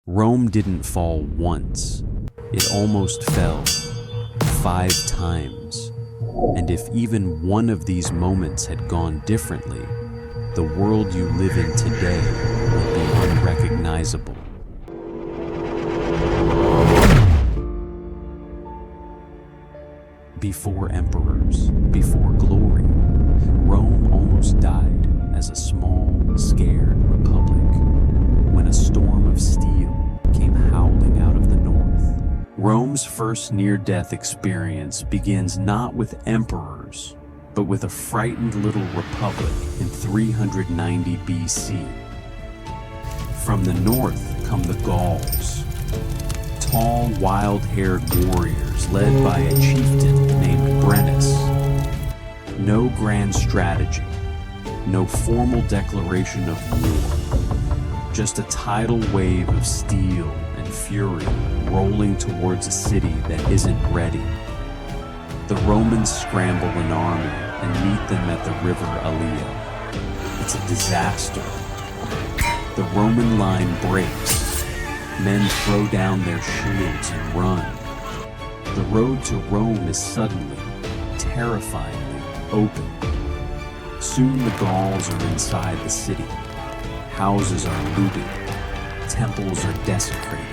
Rome didn't fall once, it almost fell 5 times. And if even one of these moments had gone differently, the world you live in today would be unrecognizable. Before emperors, before glory, Rome almost died as a small, scared republic when a storm of steel came howling out of the north. Rome's first near-death experience begins not with emperors, but with a frightened little republic in 390 BC. From the north come the Gauls, tall, wild-haired warriors led by a chieftain named Brennus. No grand strategy, no formal declaration of war, just a tidal wave of steel and fury rolling towards a city that isn't ready. The Romans scramble an army and meet them at the river Allia. It's a disaster. The Roman line breaks. Men throw down their shields and run. The road to Rome is suddenly, terrifyingly open. Soon the Gauls are inside the city. Houses are looted. Temples are desecrated.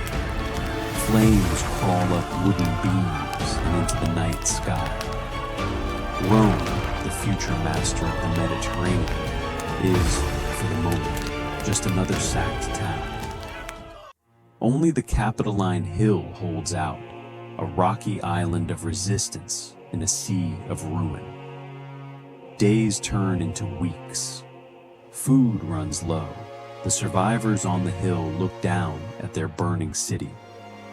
Flames crawl up wooden beams and into the night sky. Rome, the future master of the Mediterranean, is, for the moment, just another sacked town. Only the Capitoline Hill holds out, a rocky island of resistance in a sea of ruin. Days turn into weeks. Food runs low. The survivors on the hill look down at their burning city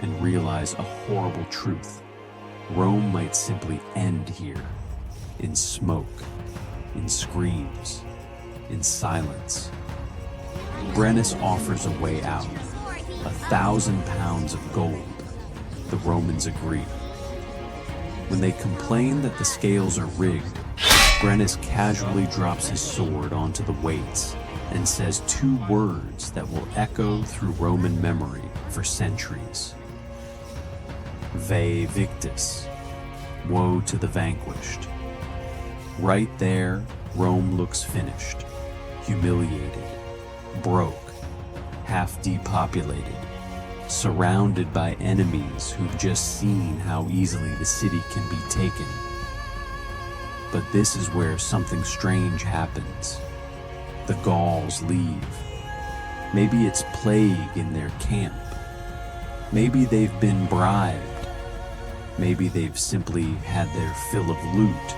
and realize a horrible truth. Rome might simply end here, in smoke, in screams, in silence. Brennus offers a way out, 1,000 pounds of gold. The Romans agree. When they complain that the scales are rigged, Brennus casually drops his sword onto the weights and says 2 words that will echo through Roman memory for centuries. Vae victis, woe to the vanquished. Right there, Rome looks finished, humiliated, broke, half depopulated, surrounded by enemies who've just seen how easily the city can be taken. But this is where something strange happens. The Gauls leave. Maybe it's plague in their camp. Maybe they've been bribed. Maybe they've simply had their fill of loot.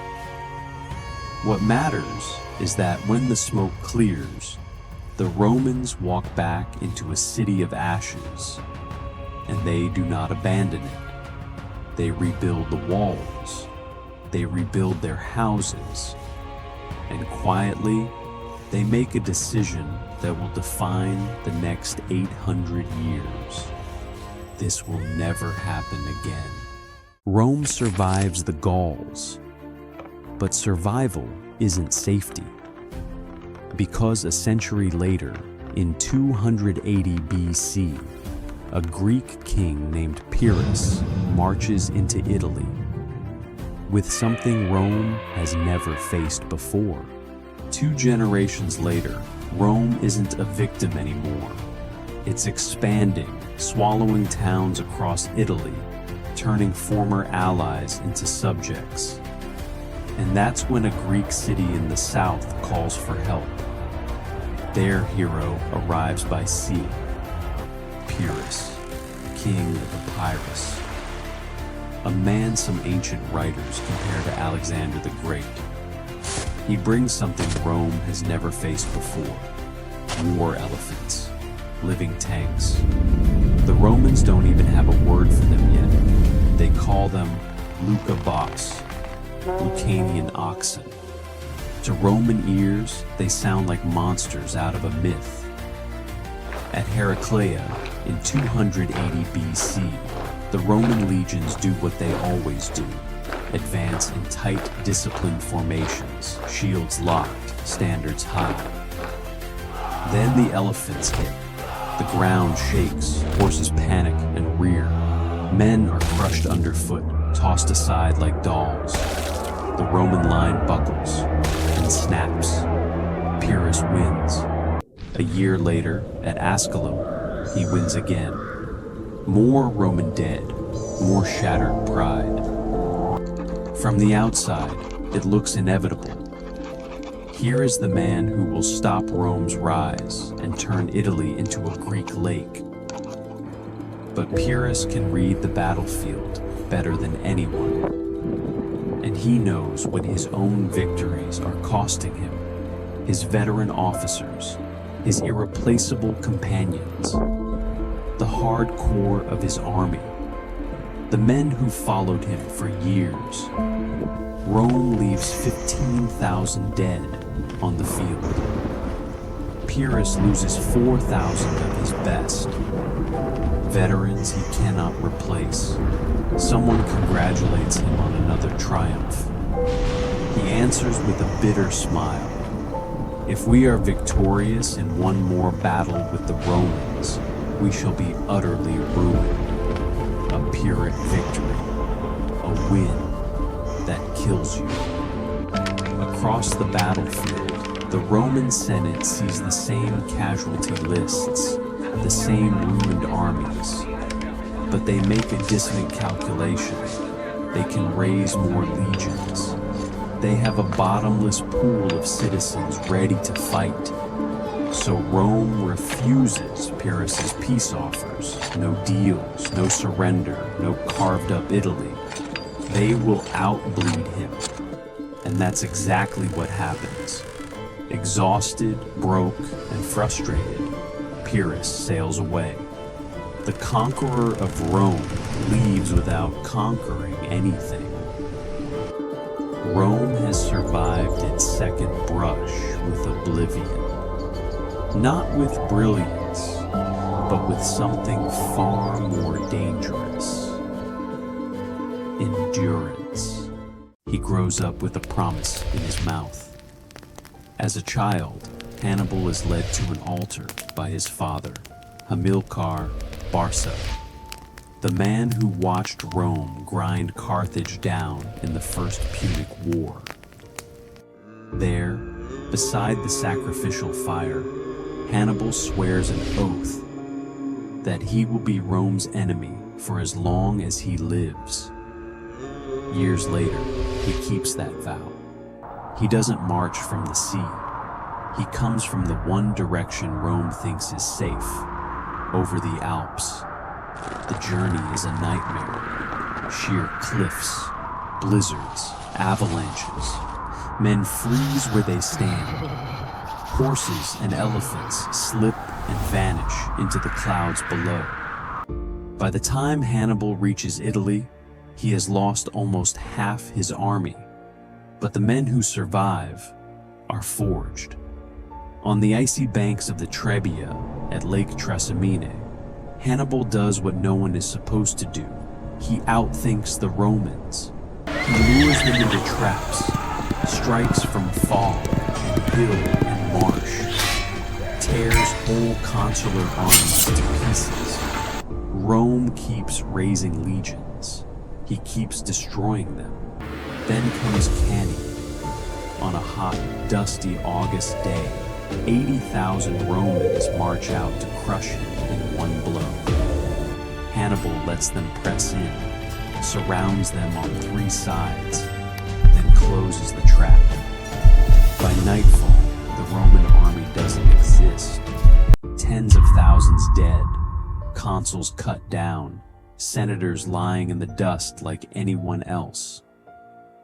What matters is that when the smoke clears, the Romans walk back into a city of ashes, and they do not abandon it. They rebuild the walls. They rebuild their houses. And quietly, they make a decision that will define the next 800 years. This will never happen again. Rome survives the Gauls, but survival isn't safety. Because a century later, in 280 BC, a Greek king named Pyrrhus marches into Italy with something Rome has never faced before. 2 generations later, Rome isn't a victim anymore. It's expanding, swallowing towns across Italy, turning former allies into subjects. And that's when a Greek city in the south calls for help. Their hero arrives by sea, Pyrrhus, king of Epirus. A man some ancient writers compare to Alexander the Great. He brings something Rome has never faced before: war elephants, living tanks. The Romans don't even have a word for them yet. They call them Lucabos, Lucanian oxen. To Roman ears, they sound like monsters out of a myth. At Heraclea, in 280 BC, the Roman legions do what they always do: advance in tight, disciplined formations, shields locked, standards high. Then the elephants hit, The ground shakes, horses panic and rear. Men are crushed underfoot, tossed aside like dolls. The Roman line buckles and snaps. Pyrrhus wins. A year later, at Asculum, he wins again. More Roman dead, more shattered pride. From the outside, it looks inevitable. Here is the man who will stop Rome's rise and turn Italy into a Greek lake. But Pyrrhus can read the battlefield better than anyone. And he knows what his own victories are costing him, his veteran officers, his irreplaceable companions, the hardcore of his army, the men who followed him for years. Rome leaves 15,000 dead on the field. Pyrrhus loses 4,000 of his best. Veterans he cannot replace. Someone congratulates him on another triumph. He answers with a bitter smile. If we are victorious in one more battle with the Romans, we shall be utterly ruined. A Pyrrhic victory. A win that kills you. Across the battlefield, the Roman Senate sees the same casualty lists, the same ruined armies. But they make a dissonant calculation. They can raise more legions. They have a bottomless pool of citizens ready to fight. So Rome refuses Pyrrhus's peace offers. No deals, no surrender, no carved up Italy. They will outbleed him. And that's exactly what happens. Exhausted, broke, and frustrated, Pyrrhus sails away. The conqueror of Rome leaves without conquering anything. Rome has survived its second brush with oblivion. Not with brilliance, but with something far more dangerous. Endurance. He grows up with a promise in his mouth. As a child, Hannibal is led to an altar by his father, Hannibal Barca, the man who watched Rome grind Carthage down in the First Punic War. There, beside the sacrificial fire, Hannibal swears an oath that he will be Rome's enemy for as long as he lives. Years later, he keeps that vow. He doesn't march from the sea. He comes from the one direction Rome thinks is safe, over the Alps. The journey is a nightmare. Sheer cliffs, blizzards, avalanches. Men freeze where they stand. Horses and elephants slip and vanish into the clouds below. By the time Hannibal reaches Italy, he has lost almost half his army. But the men who survive are forged. On the icy banks of the Trebia at Lake Trasimene, Hannibal does what no one is supposed to do. He outthinks the Romans. He lures them into traps, strikes from fog and hill and marsh, tears whole consular armies to pieces. Rome keeps raising legions. He keeps destroying them. Then comes Cannae. On a hot, dusty August day, 80,000 Romans march out to crush him in one blow. Hannibal lets them press in, surrounds them on three sides, then closes the trap. By nightfall, the Roman army doesn't exist. Tens of thousands dead, consuls cut down, senators lying in the dust like anyone else.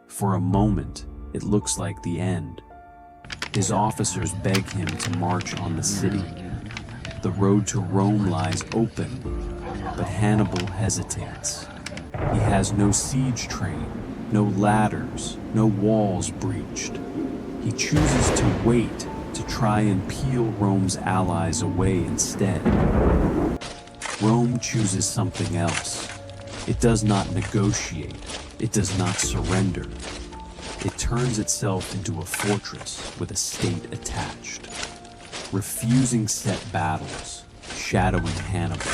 For a moment, it looks like the end. His officers beg him to march on the city. The road to Rome lies open, but Hannibal hesitates. He has no siege train, no ladders, no walls breached. He chooses to wait to try and peel Rome's allies away instead. Rome chooses something else. It does not negotiate. It does not surrender. It turns itself into a fortress with a state attached, refusing set battles, shadowing Hannibal,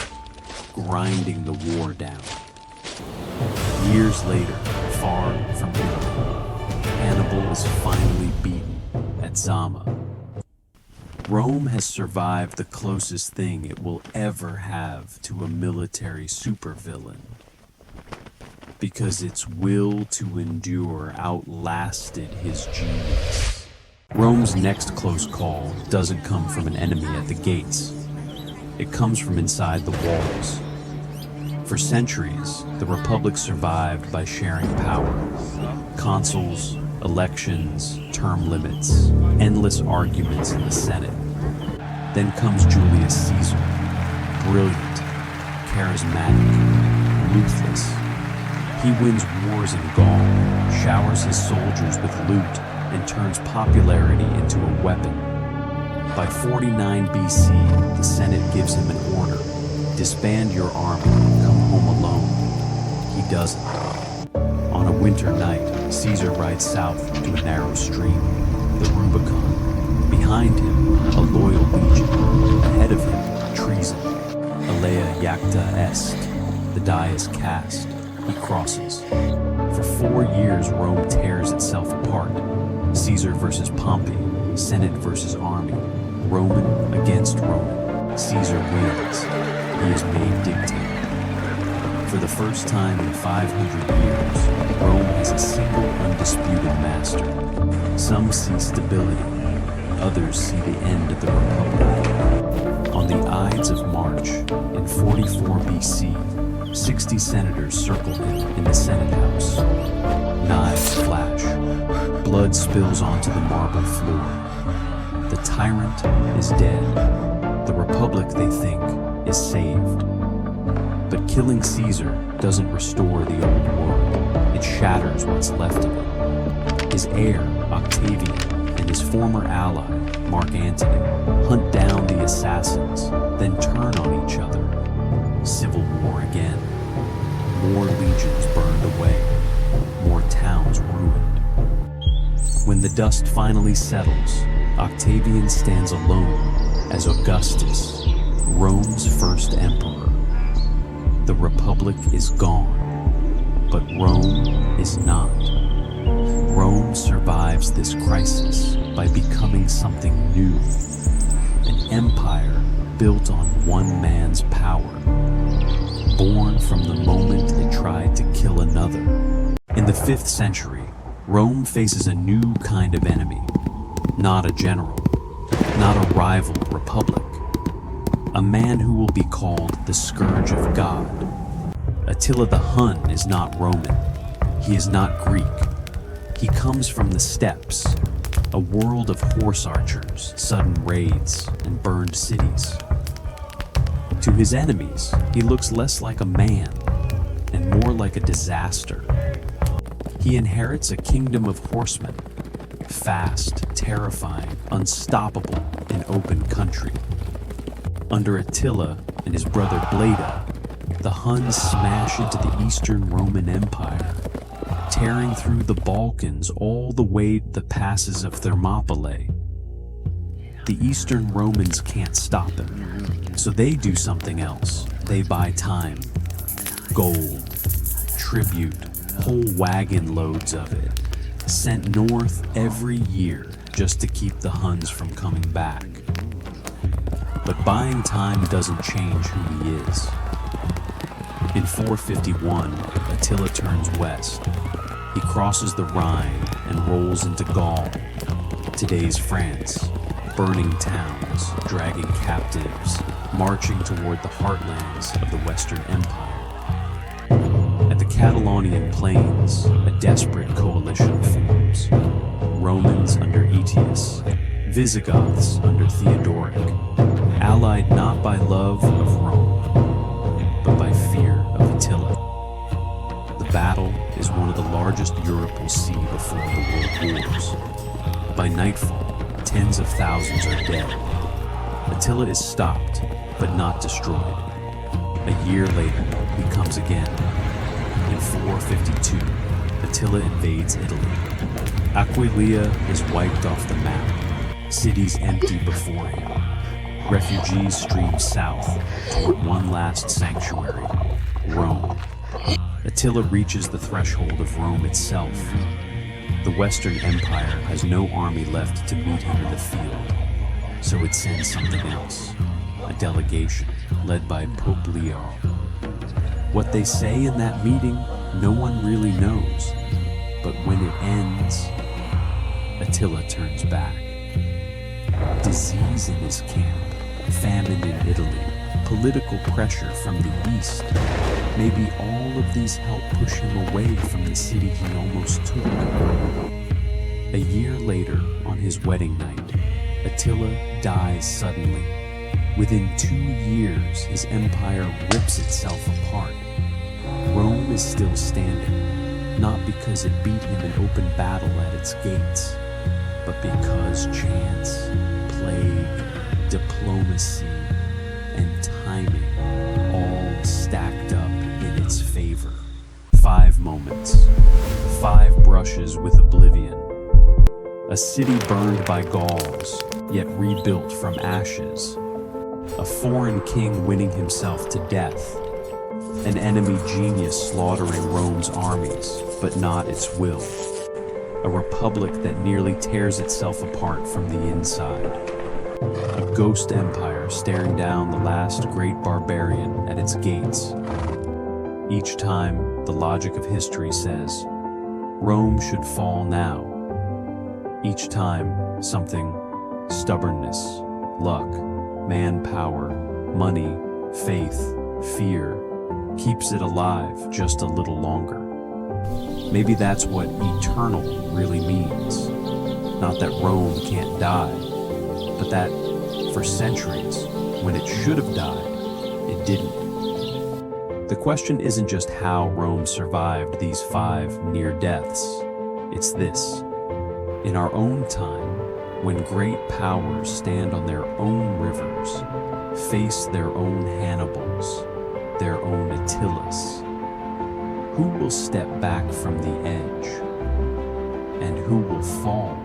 grinding the war down. Years later, far from Italy, Hannibal is finally beaten at Zama. Rome has survived the closest thing it will ever have to a military supervillain, because its will to endure outlasted his genius. Rome's next close call doesn't come from an enemy at the gates. It comes from inside the walls. For centuries, the Republic survived by sharing power. Consuls, elections, term limits, endless arguments in the Senate. Then comes Julius Caesar, brilliant, charismatic, ruthless. He wins wars in Gaul, showers his soldiers with loot, and turns popularity into a weapon. By 49 BC, the Senate gives him an order: disband your army, come home alone. He doesn't. On a winter night, Caesar rides south to a narrow stream, the Rubicon. Behind him, a loyal legion. Ahead of him, treason. Alea Jacta Est. The die is cast. He crosses. For 4 years, Rome tears itself apart. Caesar versus Pompey, Senate versus army, Roman against Roman. Caesar wins. He is made dictator. For the first time in 500 years, Rome has a single undisputed master. Some see stability, others see the end of the Republic. On the Ides of March, in 44 BC, 60 senators circle him in the Senate House. Knives flash. Blood spills onto the marble floor. The tyrant is dead. The Republic, they think, is saved. But killing Caesar doesn't restore the old world. It shatters what's left of it. His heir, Octavian, and his former ally, Mark Antony, hunt down the assassins, then turn on each other. Civil war again. More legions burned away. More towns ruined. When the dust finally settles, Octavian stands alone as Augustus, Rome's first emperor. The Republic is gone, but Rome is not. Rome survives this crisis by becoming something new, an empire built on one man's power, born from the moment it tried to kill another. In the 5th century, Rome faces a new kind of enemy. Not a general, not a rival republic. A man who will be called the Scourge of God. Attila the Hun is not Roman. He is not Greek. He comes from the steppes, a world of horse archers, sudden raids, and burned cities. To his enemies, he looks less like a man and more like a disaster. He inherits a kingdom of horsemen, fast, terrifying, unstoppable, in open country. Under Attila and his brother Bled, the Huns smash into the Eastern Roman Empire, tearing through the Balkans all the way to the passes of Thermopylae. The Eastern Romans can't stop him, so they do something else. They buy time, gold, tribute, whole wagon loads of it, sent north every year just to keep the Huns from coming back. But buying time doesn't change who he is. In 451, Attila turns west. He crosses the Rhine and rolls into Gaul, today's France, burning towns, dragging captives, marching toward the heartlands of the Western Empire. At the Catalonian plains, a desperate coalition forms. Romans under Aetius, Visigoths under Theodoric, allied not by love of Rome, but by fear of Attila. The battle is one of the largest Europe will see before the World Wars. By nightfall, tens of thousands are dead. Attila is stopped, but not destroyed. A year later, he comes again. In 452, Attila invades Italy. Aquileia is wiped off the map. Cities empty before him. Refugees stream south toward one last sanctuary, Rome. Attila reaches the threshold of Rome itself. The Western Empire has no army left to meet him in the field, so it sends something else, a delegation led by Pope Leo. What they say in that meeting, no one really knows, but when it ends, Attila turns back. Disease in his camp, famine in Italy, political pressure from the east. Maybe all of these help push him away from the city he almost took. A year later, on his wedding night, Attila dies suddenly. Within 2 years, his empire rips itself apart. Rome is still standing, not because it beat him in open battle at its gates, but because chance, plague, diplomacy, and timing all stacked up in its favor. 5 moments, 5 brushes with oblivion. A city burned by Gauls, yet rebuilt from ashes. A foreign king winning himself to death. An enemy genius slaughtering Rome's armies, but not its will. A republic that nearly tears itself apart from the inside. A ghost empire staring down the last great barbarian at its gates. Each time, the logic of history says, Rome should fall now. Each time, something, stubbornness, luck, manpower, money, faith, fear, keeps it alive just a little longer. Maybe that's what eternal really means. Not that Rome can't die, but that for centuries, when it should have died, it didn't. The question isn't just how Rome survived these 5 near deaths. It's this. In our own time, when great powers stand on their own rivers, face their own Hannibals, their own Attilas, who will step back from the edge? And who will fall